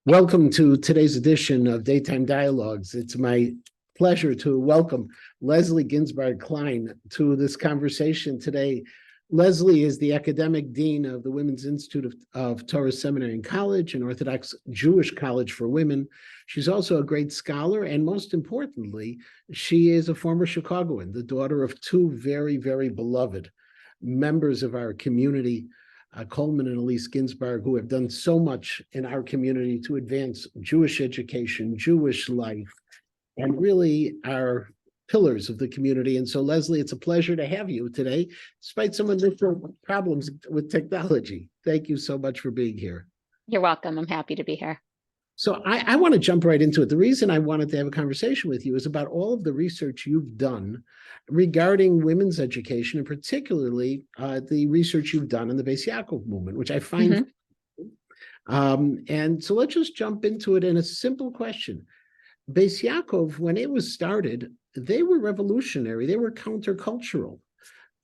Welcome to today's edition of Daytime Dialogues. It's my pleasure to welcome Leslie Ginsparg Klein to this conversation today. Leslie is the academic dean of the Women's Institute of Torah Seminary and College, an Orthodox Jewish college for women. She's also a great scholar, and most importantly, she is a former Chicagoan, the daughter of two very, very beloved members of our community, Coleman and Elise Ginsparg, who have done so much in our community to advance Jewish education, Jewish life, and really are pillars of the community. And so, Leslie, it's a pleasure to have you today, despite some initial problems with technology. Thank you so much for being here. You're welcome. I'm happy to be here. So I want to jump right into it. The reason I wanted to have a conversation with you is about all of the research you've done regarding women's education, and particularly the research you've done in the Beis Yaakov movement, which I find. And so let's just jump into it in a simple question. Beis Yaakov, when it was started, they were revolutionary. They were countercultural.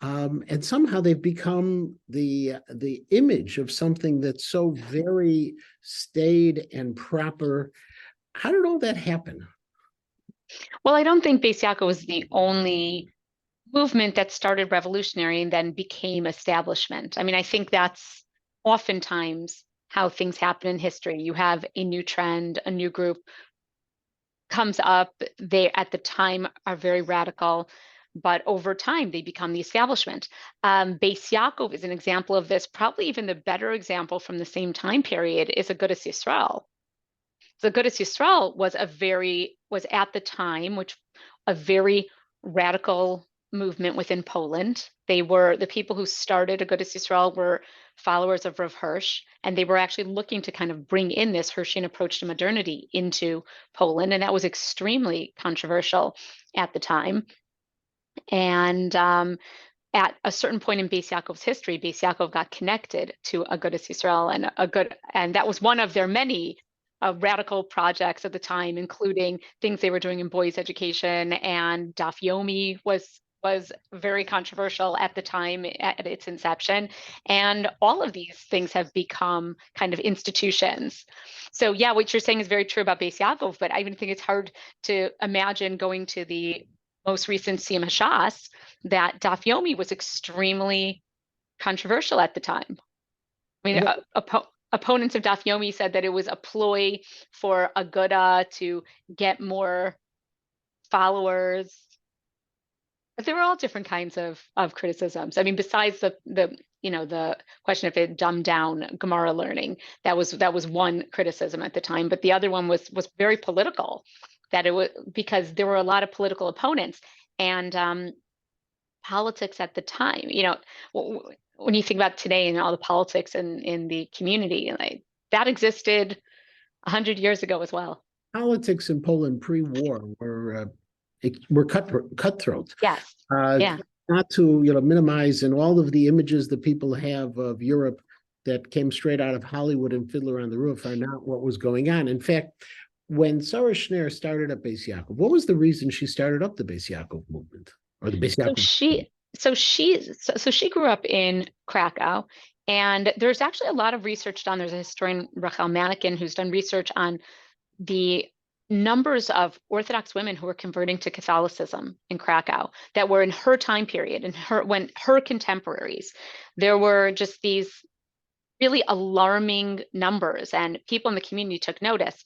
And somehow they've become the image of something that's so very staid and proper. How did all that happen? Well, I don't think Beis Yaakov was the only movement that started revolutionary and then became establishment. I mean, I think that's oftentimes how things happen in history. You have a new trend, a new group comes up. They, at the time, are very radical, but over time, they become the establishment. Beis Yaakov is an example of this. Probably even the better example from the same time period is Agudas Yisrael. So Agudas Yisrael was at the time, which a very radical movement within Poland. They were the people who started Agudas Yisrael were followers of Rav Hirsch, and they were actually looking to kind of bring in this Hirschian approach to modernity into Poland, and that was extremely controversial at the time. And at a certain point in Beis Yaakov's history, Beis Yaakov got connected to Agudas Yisrael, and that was one of their many radical projects at the time, including things they were doing in boys' education, and Daf Yomi was very controversial at the time at its inception. And all of these things have become kind of institutions. So yeah, what you're saying is very true about Beis Yaakov, but I even think it's hard to imagine going to the most recent Siyum Hashas that Daf Yomi was extremely controversial at the time. I mean, opponents of Daf Yomi said that it was a ploy for Aguda to get more followers. But there were all different kinds of criticisms. I mean, besides the question if it dumbed down Gemara learning, that was one criticism at the time. But the other one was very political, that it was because there were a lot of political opponents, and politics at the time. When you think about today and all the politics in the community, like, that existed 100 years ago as well. Politics in Poland pre-war were cutthroat. Yes. Yeah. Not to minimize, and all of the images that people have of Europe that came straight out of Hollywood and Fiddler on the Roof are not what was going on. In fact, when Sarah Schneer started up Beis Yaakov, what was the reason she started up the Beis Yaakov movement or the Beis Yaakov? So she grew up in Krakow, and there's actually a lot of research done. There's a historian, Rachel Manikin, who's done research on the numbers of Orthodox women who were converting to Catholicism in Krakow that were in her time period, and when her contemporaries. There were just these really alarming numbers, and people in the community took notice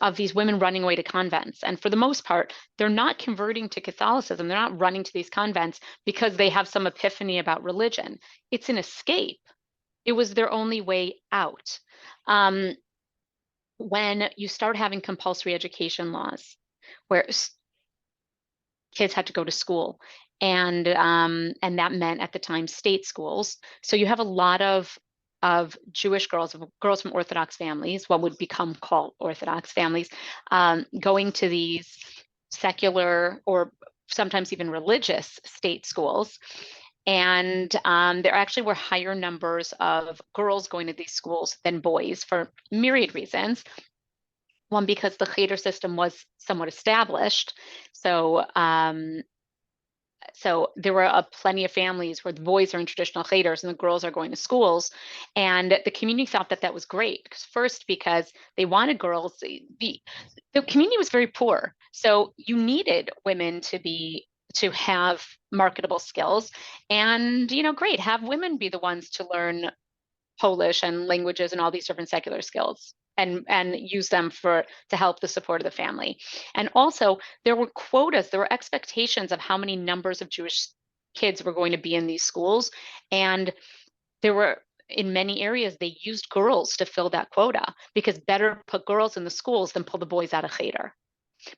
of these women running away to convents. And for the most part, they're not converting to Catholicism. They're not running to these convents because they have some epiphany about religion. It's an escape. It was their only way out. When you start having compulsory education laws, where kids had to go to school, and that meant at the time state schools. So you have a lot of Jewish girls from Orthodox families, what would become called Orthodox families, going to these secular or sometimes even religious state schools. And there actually were higher numbers of girls going to these schools than boys for myriad reasons. One, because the cheder system was somewhat established. So So there were plenty of families where the boys are in traditional cheters and the girls are going to schools. And the community thought that that was great. Because they wanted girls. The community was very poor. So you needed women to have marketable skills. And, great, have women be the ones to learn Polish and languages and all these different secular skills and use them to help the support of the family. And also there were quotas, there were expectations of how many numbers of Jewish kids were going to be in these schools. And there were, in many areas, they used girls to fill that quota because better put girls in the schools than pull the boys out of cheder.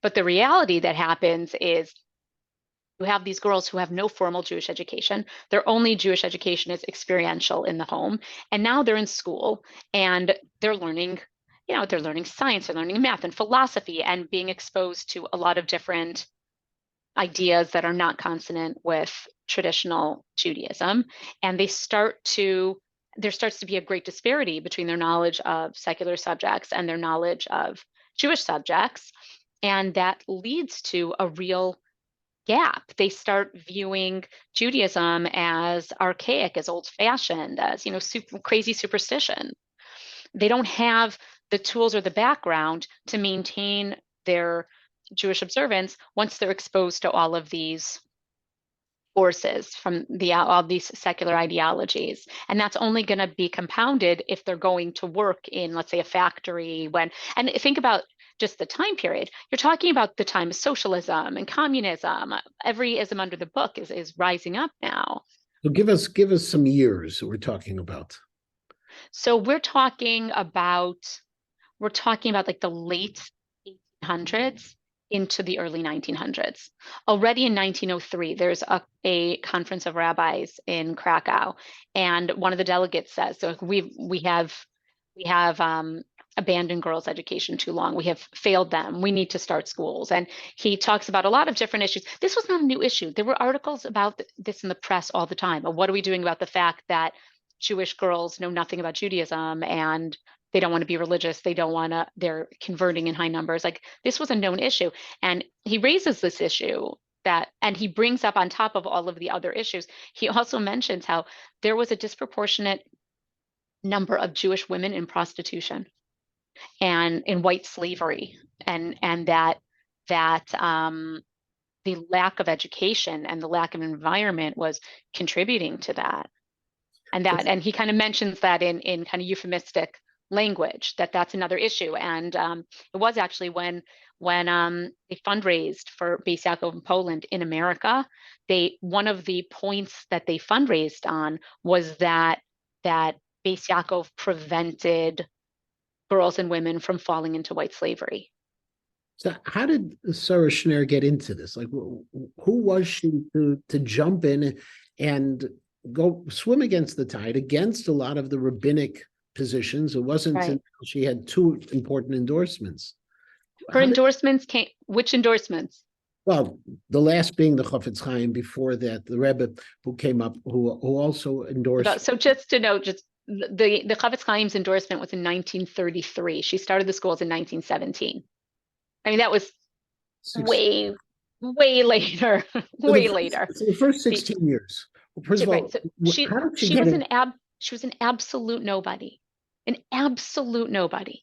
But the reality that happens is you have these girls who have no formal Jewish education. Their only Jewish education is experiential in the home. And now they're in school and they're learning, they're learning science, they're learning math and philosophy and being exposed to a lot of different ideas that are not consonant with traditional Judaism. And there starts to be a great disparity between their knowledge of secular subjects and their knowledge of Jewish subjects. And that leads to a real gap. They start viewing Judaism as archaic, as old-fashioned, as crazy superstition. They don't have the tools or the background to maintain their Jewish observance once they're exposed to all of these forces from all these secular ideologies. And that's only going to be compounded if they're going to work in, let's say, a factory and think about just the time period. You're talking about the time of socialism and communism. Every ism under the book is rising up now. So give us some years that we're talking about. So we're talking about like the late 1800s into the early 1900s. Already in 1903, there's a conference of rabbis in Krakow, and one of the delegates says, "So we have abandoned girls' education too long. We have failed them. We need to start schools." And he talks about a lot of different issues. This was not a new issue. There were articles about this in the press all the time. But what are we doing about the fact that Jewish girls know nothing about Judaism and they don't want to be religious. They're converting in high numbers. Like, this was a known issue. And he raises this issue and he brings up, on top of all of the other issues, he also mentions how there was a disproportionate number of Jewish women in prostitution and in white slavery, and that the lack of education and the lack of environment was contributing to that. And he kind of mentions that in kind of euphemistic language, that's another issue. And it was actually when they fundraised for Beis Yaakov in Poland in America, one of the points that they fundraised on was that Beis Yaakov prevented girls and women from falling into white slavery. So how did Sarah Schneer get into this? Like, who was she to jump in and go swim against the tide, against a lot of the rabbinic positions? It wasn't until she had two important endorsements. Her endorsements came, which endorsements? Well, the last being the Chofetz Chaim. Before that, the Rebbe who came up, who also endorsed. So just to note, the Chofetz Chaim's endorsement was in 1933. She started the schools in 1917. I mean, that was way later, way later. So the first 16 years. First of all, she was an absolute nobody, an absolute nobody.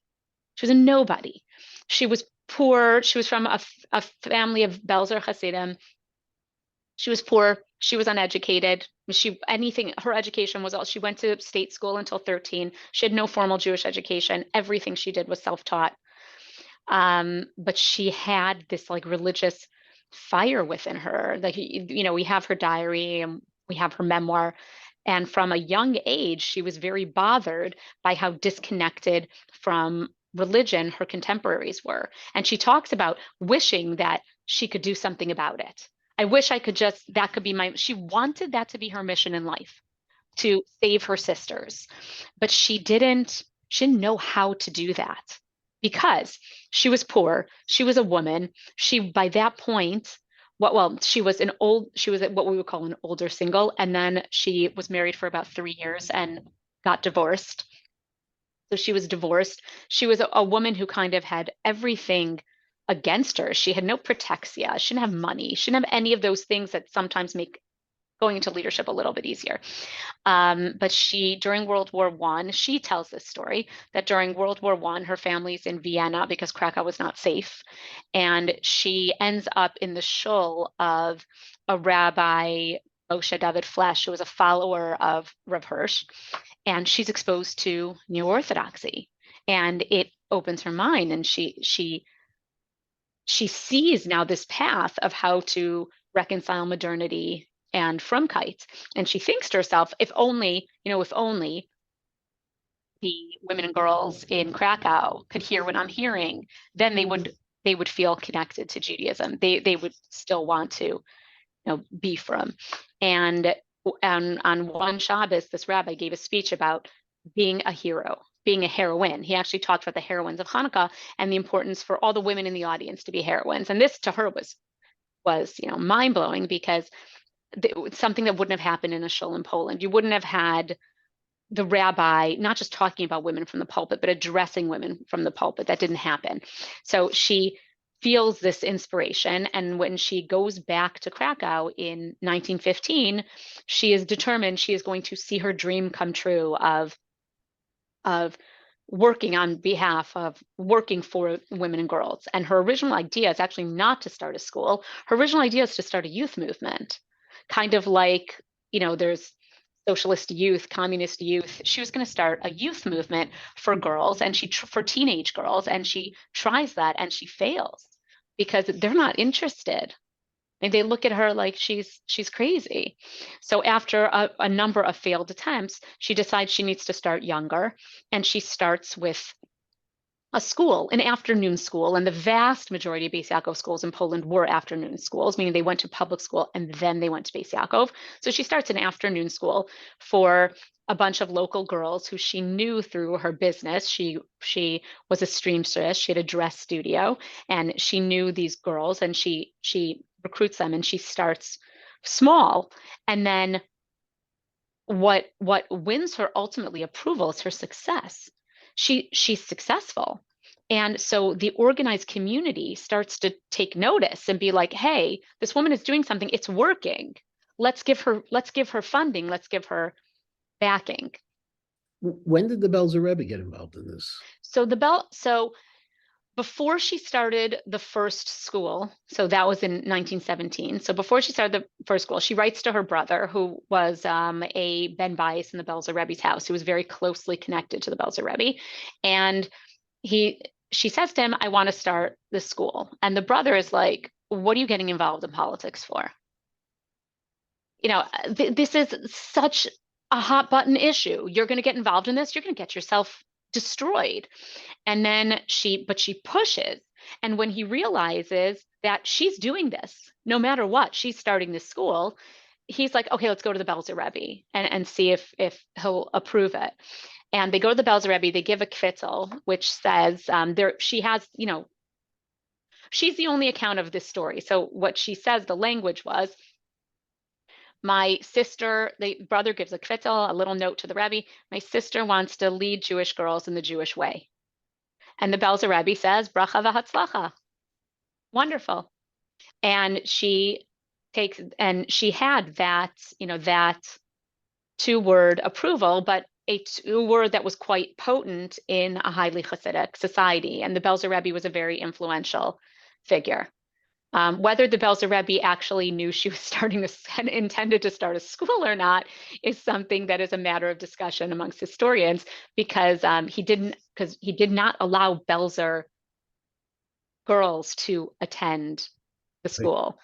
She was a nobody. She was poor. She was from a family of Belzer Hasidim. She was poor. She was uneducated. Her education was all, she went to state school until 13. She had no formal Jewish education. Everything she did was self-taught. But she had this like religious fire within her. Like, we have her diary and we have her memoir. And from a young age, she was very bothered by how disconnected from religion her contemporaries were. And she talks about wishing that she could do something about it. I wish I could she wanted that to be her mission in life, to save her sisters. But she didn't know how to do that because she was poor. She was a woman. By that point, she was what we would call an older single. And then she was married for about 3 years and got divorced. So she was divorced. She was a woman who kind of had everything against her. She had no protexia. She didn't have money. She didn't have any of those things that sometimes make going into leadership a little bit easier. But during World War I, she tells this story that during World War I, her family's in Vienna because Krakow was not safe. And she ends up in the shul of a rabbi, Moshe David Flesch, who was a follower of Rav Hirsch. And she's exposed to New Orthodoxy. And it opens her mind, and she sees now this path of how to reconcile modernity and Frumkeit. And she thinks to herself, if only the women and girls in Krakow could hear what I'm hearing, then they would feel connected to Judaism. They would still want to be from. And on one Shabbos, this rabbi gave a speech about being a hero, being a heroine. He actually talked about the heroines of Hanukkah and the importance for all the women in the audience to be heroines. And this to her was mind blowing, because it's something that wouldn't have happened in a shul in Poland. You wouldn't have had the rabbi not just talking about women from the pulpit, but addressing women from the pulpit. That didn't happen. So she feels this inspiration. And when she goes back to Krakow in 1915, she is determined she is going to see her dream come true of working on behalf of working for women and girls. And her original idea is actually not to start a school. Her original idea is to start a youth movement, kind of like, there's socialist youth, communist youth. She was going to start a youth movement for girls, and for teenage girls, and she tries that and she fails because they're not interested. And they look at her like she's crazy. So after a number of failed attempts, she decides she needs to start younger, and she starts with a school, an afternoon school. And the vast majority of Beis Yaakov schools in Poland were afternoon schools, meaning they went to public school and then they went to Beis Yaakov. So she starts an afternoon school for a bunch of local girls who she knew through her business. She was a seamstress. She had a dress studio, and she knew these girls, and she recruits them, and she starts small. And then what wins her ultimately approval is her success. She's successful. And so the organized community starts to take notice and be like, hey, this woman is doing something, it's working. Let's give her funding, let's give her backing. When did the Belzer Rebbe get involved in this? So before she started the first school, so that was in 1917. So before she started the first school, she writes to her brother, who was a Ben Bias in the Belzer Rebbe's house, who was very closely connected to the Belzer Rebbe. And she says to him, I want to start this school. And the brother is like, what are you getting involved in politics for? This is such a hot button issue. You're going to get involved in this, you're going to get yourself destroyed. And then she pushes. And when he realizes that she's doing this, no matter what, she's starting this school, he's like, okay, let's go to the Belzer Rebbe and see if he'll approve it. And they go to the Belzer Rebbe, they give a kvittel, which says she has, she's the only account of this story. So what she says, the language was, my sister, the brother gives a kvittel, a little note to the Rebbe, my sister wants to lead Jewish girls in the Jewish way. And the Belzer Rebbe says, bracha v'hatzlacha. Wonderful. And she had that, that 2-word approval, but a 2-word that was quite potent in a highly Hasidic society. And the Belzer Rebbe was a very influential figure. Whether the Belzer Rebbe actually knew she was intended to start a school or not is something that is a matter of discussion amongst historians, because he did not allow Belzer girls to attend the school.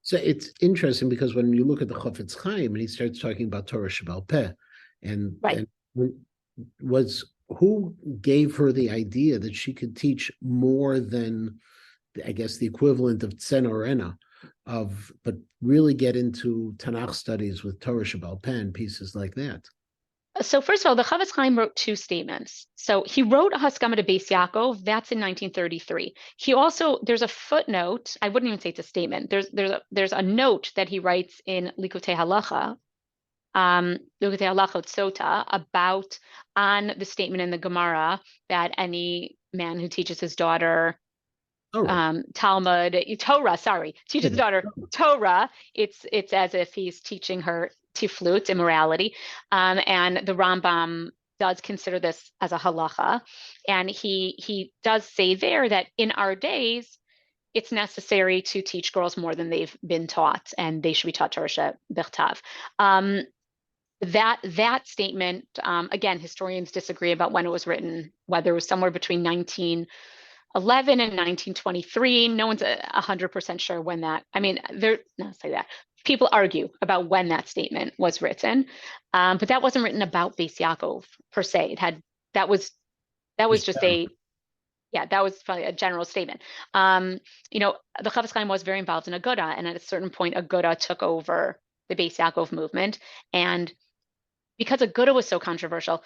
So it's interesting because when you look at the Chofetz Chaim and he starts talking about Torah Sheba'al Peh, and who gave her the idea that she could teach more than, I guess, the equivalent of Tzena or Ena, but really get into Tanakh studies with Torah Sheba'al Peh and pieces like that? So first of all, the Chofetz Chaim wrote 2 statements. So he wrote a Haskama to Beis Yaakov, that's in 1933. He also, there's a footnote, I wouldn't even say it's a statement, there's a note that he writes in Likutei Halacha, Likutei Halachot Sota, about on the statement in the Gemara that any man who teaches his daughter All right. Talmud, Torah, sorry, teaches his daughter Torah. It's as if he's teaching her tiflut, immorality. And the Rambam does consider this as a halacha. And he does say there that in our days, it's necessary to teach girls more than they've been taught, and they should be taught Torah b'chtav. That statement, again, historians disagree about when it was written, whether it was somewhere between 1911 and 1923. No one's 100% sure when that, I mean, not say that. People argue about when that statement was written, but that wasn't written about Beis Yaakov per se. That was just that was probably a general statement. The Chofetz Chaim was very involved in Aguda, and at a certain point, Aguda took over the Beis Yaakov movement. And because Aguda was so controversial,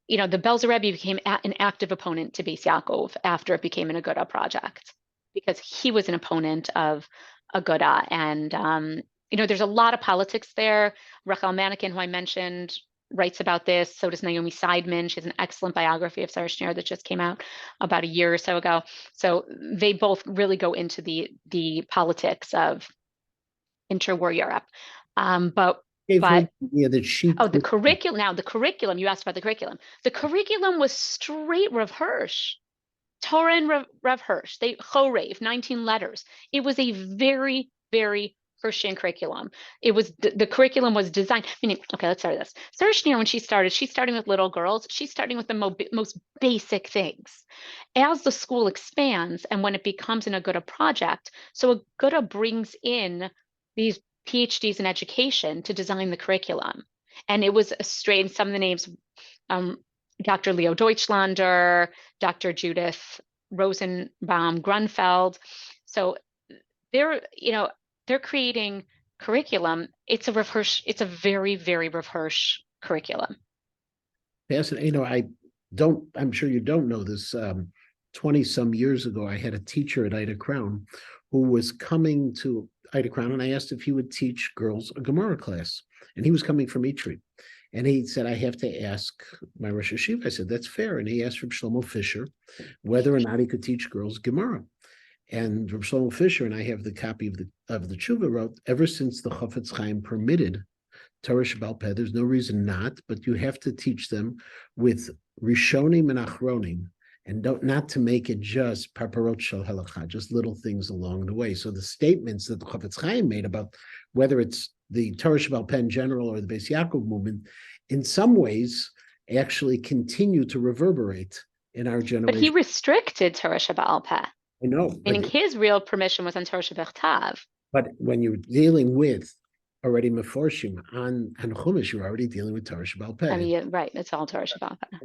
the Belzer Rebbe became an active opponent to Beis Yaakov after it became an Aguda project, because he was an opponent of Aguda. And, there's a lot of politics there. Rachel Manikin, who I mentioned, writes about this. So does Naomi Seidman. She has an excellent biography of Sarah Schneer that just came out about a year or so ago. So they both really go into the politics of interwar Europe. But the curriculum. Now, the curriculum, you asked about the curriculum. The curriculum was straight Rav Hirsch, Torah and Rav Hirsch. They Chorev, 19 letters. It was a very, very Hirschian curriculum. It was the curriculum was designed. Meaning, okay, let's start with this. Sarah Schneer, when she's starting with little girls. She's starting with the most basic things. As the school expands and when it becomes an Aguda project, so Aguda brings in these PhDs in education to design the curriculum. And it was straight, some of the names, Dr. Leo Deutschlander, Dr. Judith Rosenbaum Grunfeld. So they're creating curriculum. It's a very, very Rav Hirsch curriculum. Fascinating. I'm sure you don't know this. 20 some years ago, I had a teacher at Ida Crown who was coming to Ida Crown, and I asked if he would teach girls a Gemara class. And he was coming from Itri. And he said, I have to ask my Rosh Hashiva. I said, that's fair. And he asked from Shlomo Fisher whether or not he could teach girls Gemara. And from Shlomo Fisher, and I have the copy of the Tshuva, wrote, ever since the Chofetz Chaim permitted Torah Sheba'al Peh, there's no reason not, but you have to teach them with Rishonim and Achronim, and not to make it just paparot shel halacha, just little things along the way. So the statements that the Chofetz Chaim made about whether it's the Torah Sheba'al Peh in general or the Beis Yaakov movement, in some ways actually continue to reverberate in our generation. But he restricted Torah Sheba'al Peh. I know. Meaning his real permission was on Torah Shebechtav. But when you're dealing with already Meforshim on Chumash, you're already dealing with Torah Sheba'al Peh. I mean, yeah, right. It's all Torah Sheba'al Peh.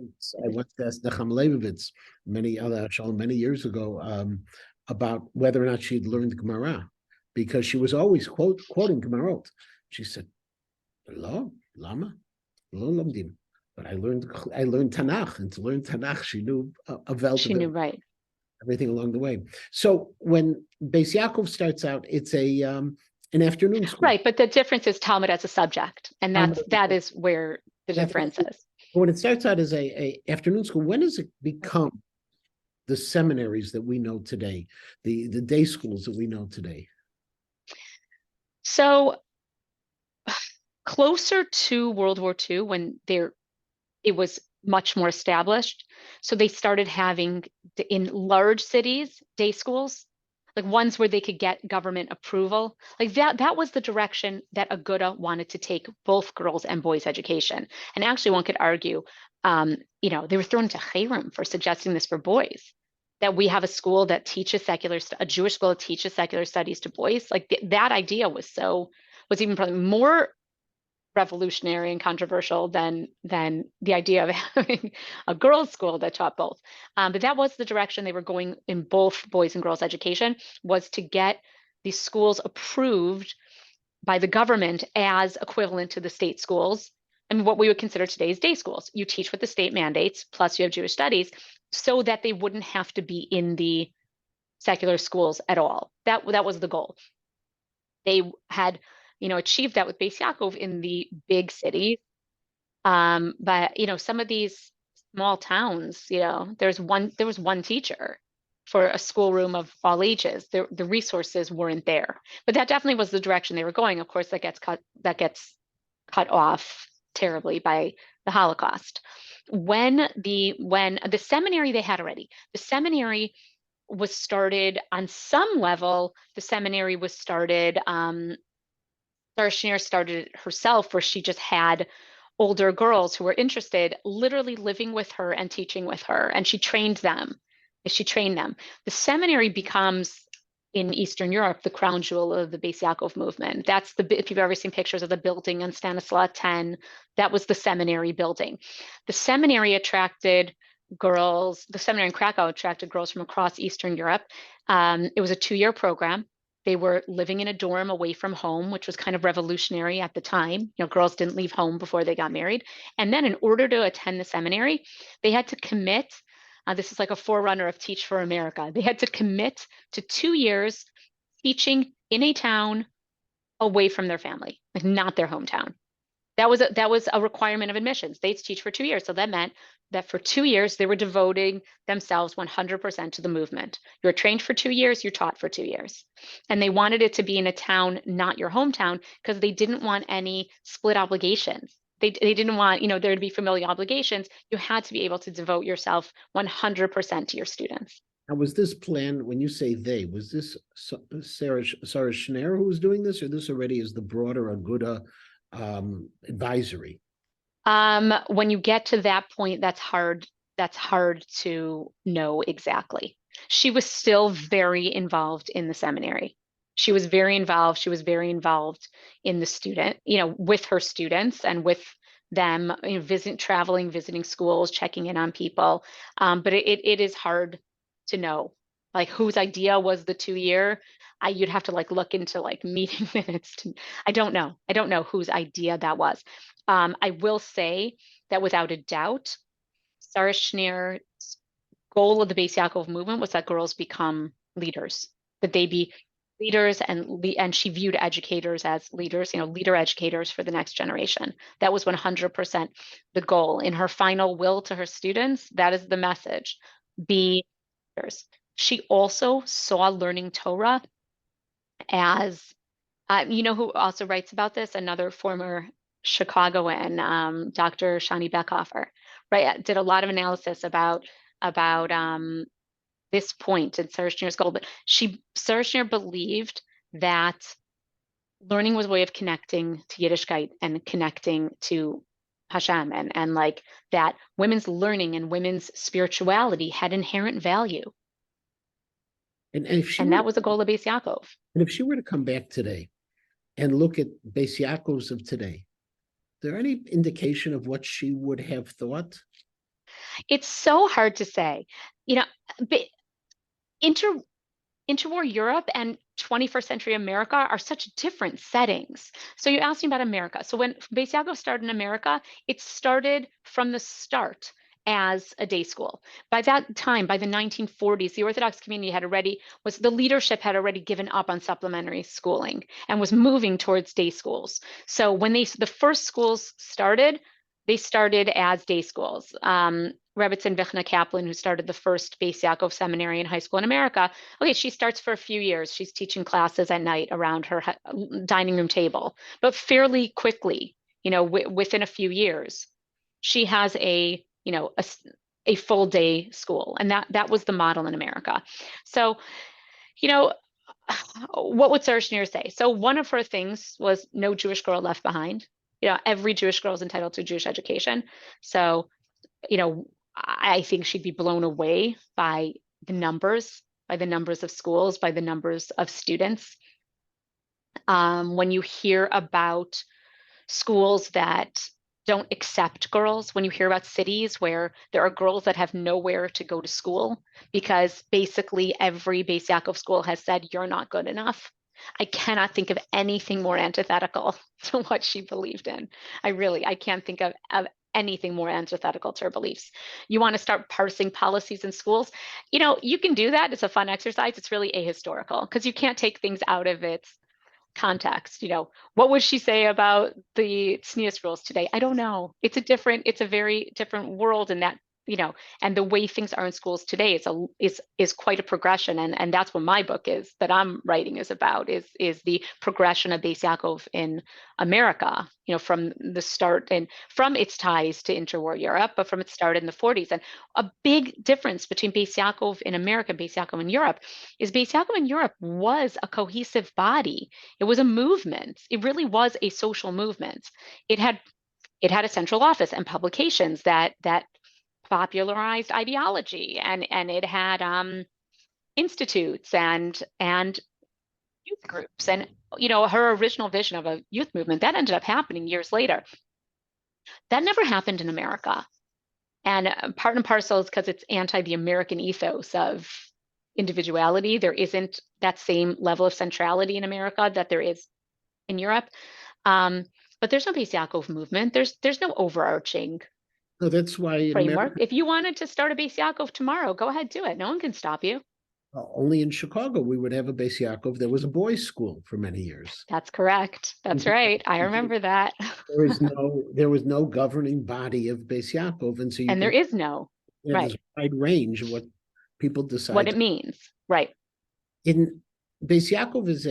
I once asked Necham Leibovitz many years ago about whether or not she'd learned Gemara, because she was always quoting Gemarot. She said, "Lo, lama, lo lamdim." But I learned Tanakh, and to learn Tanakh, she knew She knew, right, everything along the way. So when Beis Yaakov starts out, it's an afternoon school. Right, but the difference is Talmud as a subject, and that is where the difference is. When it starts out as a afternoon school, when does it become the seminaries that we know today, the day schools that we know today? So closer to World War II, when it was much more established. So they started having, in large cities, day schools, like ones where they could get government approval. Like that was the direction that Aguda wanted to take both girls and boys' education. And actually, one could argue, they were thrown into Chayrim for suggesting this for boys, that we have a school that teaches a Jewish school that teaches secular studies to boys. Like that idea was even probably more revolutionary and controversial than the idea of having a girls' school that taught both. But that was the direction they were going in both boys and girls' education, was to get these schools approved by the government as equivalent to the state schools. And what we would consider today's day schools. You teach what the state mandates, plus you have Jewish studies, so that they wouldn't have to be in the secular schools at all. That was the goal. They had achieved that with Beis Yaakov in the big cities. But some of these small towns, there was one teacher for a schoolroom of all ages. The resources weren't there, but that definitely was the direction they were going. Of course, that gets cut off terribly by the Holocaust. When the seminary they had already, the seminary was started on some level. The seminary was started. Sarah started it herself, where she just had older girls who were interested, literally living with her and teaching with her, and she trained them. The seminary becomes, in Eastern Europe, the crown jewel of the Beis Yaakov movement. That's if you've ever seen pictures of the building on Stanislaw 10, that was the seminary building. The seminary attracted girls, the seminary in Krakow attracted girls from across Eastern Europe. It was a 2-year program. They were living in a dorm away from home, which was kind of revolutionary at the time. You know, girls didn't leave home before they got married. And then in order to attend the seminary, they had to commit. This is like a forerunner of Teach for America. They had to commit to 2 years teaching in a town away from their family, like not their hometown. That was a requirement of admissions. They'd teach for 2 years. So that meant that for 2 years, they were devoting themselves 100% to the movement. You're trained for 2 years, you're taught for 2 years. And they wanted it to be in a town, not your hometown, because they didn't want any split obligations. They didn't want, there to be familial obligations. You had to be able to devote yourself 100% to your students. Now, was this planned, when you say they, was this Sarah Schneer who was doing this, or this already is the broader Aguda advisory? When you get to that point, that's hard to know exactly. She was still very involved in the seminary. She was very involved. She was very involved in the student, with her students and with them, traveling, visiting schools, checking in on people. But it is hard to know, like, whose idea was the 2-year. You'd have to look into meeting minutes. I don't know whose idea that was. I will say that without a doubt, Sarah Schneer's goal of the Beis Yaakov movement was that girls become leaders, that they be leaders, and she viewed educators as leaders, leader educators for the next generation. That was 100% the goal. In her final will to her students, that is the message: be leaders. She also saw learning Torah as, who also writes about this? Another former Chicagoan, Dr. Shani Beckhofer, right? Did a lot of analysis about this point in Sarah Schneer's goal. But Sarah Schneer believed that learning was a way of connecting to Yiddishkeit and connecting to Hashem, and that women's learning and women's spirituality had inherent value. And that was the goal of Beis Yaakov. And if she were to come back today and look at Beis Yaakovs of today, is there any indication of what she would have thought? It's so hard to say. Interwar Europe and 21st century America are such different settings. So you asked me about America. So when Beis Yaakov started in America, it started from the start as a day school. By that time, by the 1940s, the Orthodox community the leadership had already given up on supplementary schooling and was moving towards day schools. So when the first schools started, they started as day schools. Rebbetzin Vichna Kaplan, who started the first Beis Yaakov seminary and high school in America, she starts for a few years. She's teaching classes at night around her dining room table. But fairly quickly, within a few years, she has a full day school. And that was the model in America. So, what would Sarah Schneer say? So one of her things was no Jewish girl left behind. Every Jewish girl is entitled to a Jewish education. So, I think she'd be blown away by the numbers of schools, by the numbers of students. When you hear about schools that don't accept girls, when you hear about cities where there are girls that have nowhere to go to school because basically every Beis Yaakov school has said, you're not good enough. I cannot think of anything more antithetical to what she believed in. I can't think of anything more antithetical to her beliefs. You want to start parsing policies in schools? You can do that. It's a fun exercise. It's really ahistorical because you can't take things out of its context. What would she say about the tznius rules today? I don't know. It's a very different world, and that and the way things are in schools today is quite a progression. And that's what my book is that I'm writing is about, is the progression of Beis Yaakov in America, from the start and from its ties to interwar Europe, but from its start in the 40s. And a big difference between Beis Yaakov in America and Beis Yaakov in Europe is Beis Yaakov in Europe was a cohesive body. It was a movement. It really was a social movement. It had a central office and publications that popularized ideology, and it had institutes and youth groups, and her original vision of a youth movement that ended up happening years later. That never happened in America, and part and parcel is because it's anti the American ethos of individuality. There isn't that same level of centrality in America that there is in Europe. But there's no Beis Yaakov movement. There's no overarching No, that's why in framework. America, If you wanted to start a Beis Yaakov tomorrow, go ahead, do it. No one can stop you. only in Chicago, we would have a Beis Yaakov. There was a boys' school for many years. That's correct. That's right. I remember that. There was no governing body of Beis Yaakov, and so And there is no, there's right, a wide range of what people decide. what it means. Right. In Beis Yaakov is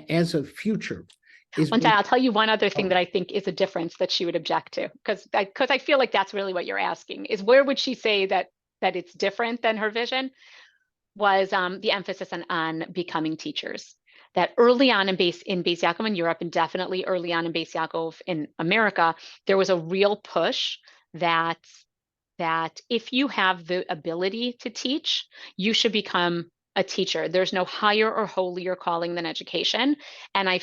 as a future. I'll tell you one other thing that I think is a difference that she would object to, because I feel like that's really what you're asking, is where would she say that it's different than her vision, was the emphasis on becoming teachers. That early on in Beis Yaakov in Europe, and definitely early on in Beis Yaakov in America, there was a real push that if you have the ability to teach, you should become a teacher. There's no higher or holier calling than education. And I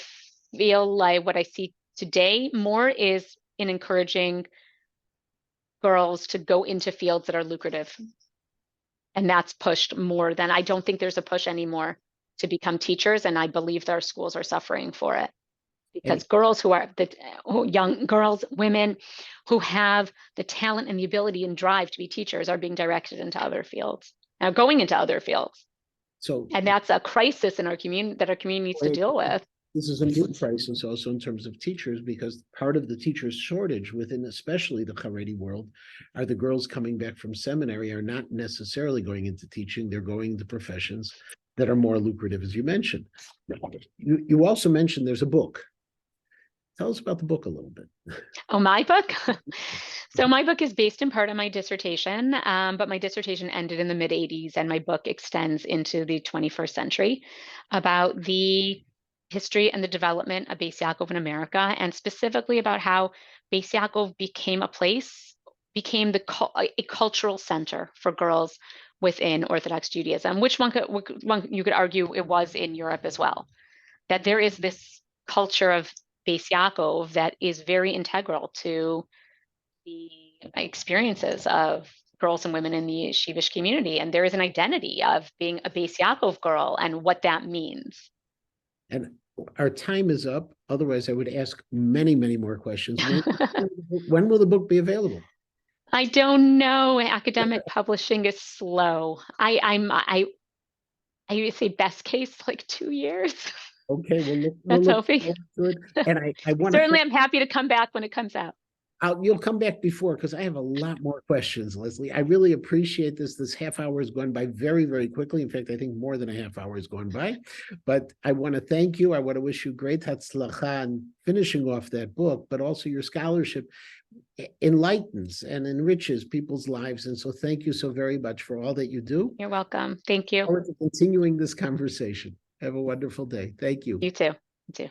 feel like what I see today more is in encouraging girls to go into fields that are lucrative. And that's pushed more than, I don't think there's a push anymore to become teachers. And I believe that our schools are suffering for it, because girls young girls, women who have the talent and the ability and drive to be teachers are being directed into other fields, now going into other fields. And that's a crisis in our community that our community needs to deal with. This is a new crisis also in terms of teachers, because part of the teachers shortage within especially the Haredi world are the girls coming back from seminary are not necessarily going into teaching. They're going into professions that are more lucrative, as you mentioned. You also mentioned there's a book. Tell us about the book a little bit. Oh, my book? So my book is based in part on my dissertation, but my dissertation ended in the mid-'80s, and my book extends into the 21st century about the history and the development of Beis Yaakov in America, and specifically about how Beis Yaakov became a cultural center for girls within Orthodox Judaism, which you could argue it was in Europe as well. That there is this culture of Beis Yaakov that is very integral to the experiences of girls and women in the Yeshivish community, and there is an identity of being a Beis Yaakov girl and what that means. And our time is up. Otherwise, I would ask many, many more questions. When will the book be available? I don't know. Academic publishing is slow. I would say best case like 2 years. Okay, we'll That's look hoping. forward to it. And I want Certainly, I'm happy to come back when it comes out. You'll come back before, because I have a lot more questions, Leslie. I really appreciate this. This half hour has gone by very, very quickly. In fact, I think more than a half hour has gone by. But I want to thank you. I want to wish you great hatzlacha in finishing off that book, but also your scholarship enlightens and enriches people's lives. And so thank you so very much for all that you do. You're welcome. Thank you. I look forward to continuing this conversation. Have a wonderful day. Thank you. You too. You too.